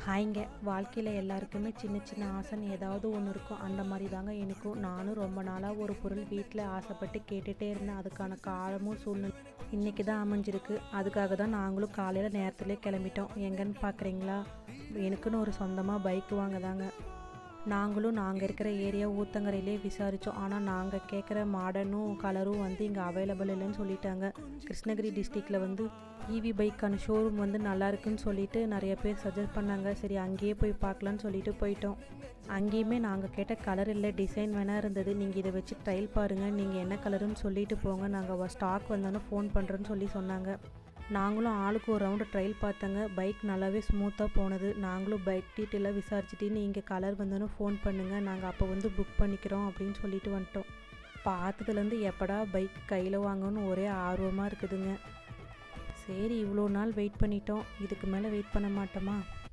ஹாய்ங்க. வாழ்க்கையில் எல்லாருக்குமே சின்ன சின்ன ஆசைன்னு ஏதாவது ஒன்று இருக்கும். அந்த மாதிரி தாங்க எனக்கும். நானும் ரொம்ப நாளாக ஒரு பொருள் வீட்டில் ஆசைப்பட்டு கேட்டுகிட்டே இருந்தேன். அதுக்கான காலமும் சூழ்நிலை இன்றைக்கி தான் அமைஞ்சிருக்கு. அதுக்காக தான் நாங்களும் காலையில் நேரத்துலேயே கிளம்பிட்டோம். எங்கன்னு பார்க்குறீங்களா? எனக்குன்னு ஒரு சொந்தமாக பைக் வாங்க தாங்க. நாங்கள் இருக்கிற ஏரியா ஊத்தங்கரையிலே விசாரித்தோம். ஆனால் நாங்கள் கேட்குற மாடர்னும் கலரும் இங்கே அவைலபிள் இல்லைன்னு சொல்லிட்டாங்க. கிருஷ்ணகிரி டிஸ்ட்ரிக்டில் ஈவி பைக்கான ஷோரூம் நல்லா இருக்குன்னு சொல்லிட்டு நிறைய பேர் சஜஸ்ட் பண்ணாங்க. சரி, அங்கேயே போய் பார்க்கலான்னு சொல்லிட்டு போயிட்டோம். அங்கேயுமே நாங்கள் கேட்ட கலர் இல்லை, டிசைன் வேணா இருந்தது. நீங்கள் இதை வச்சு ட்ரையல் பாருங்கள், நீங்கள் என்ன கலருன்னு சொல்லிட்டு போங்க, நாங்கள் ஸ்டாக் வந்தோன்னே ஃபோன் பண்ணுறேன்னு சொன்னாங்க. நாங்களும் ஆளுக்கு ஒரு ரவுண்டு ட்ரையல் பார்த்தோங்க. பைக் நல்லாவே ஸ்மூத்தாக போனது. நாங்களும் பைக் டீட்டெயிலாக விசாரிச்சுட்டு நீங்கள் கலர் வந்தோன்னே ஃபோன் பண்ணுங்கள், நாங்கள் அப்போ புக் பண்ணிக்கிறோம் அப்படின்னு சொல்லிட்டு வந்துட்டோம். பார்த்ததுலேருந்து எப்படா பைக் கையில் வாங்கணும்னு ஒரே ஆர்வமாக இருக்குதுங்க. சரி, இவ்வளோ நாள் வெயிட் பண்ணிட்டோம், இதுக்கு மேலே வெயிட் பண்ண மாட்டோமா?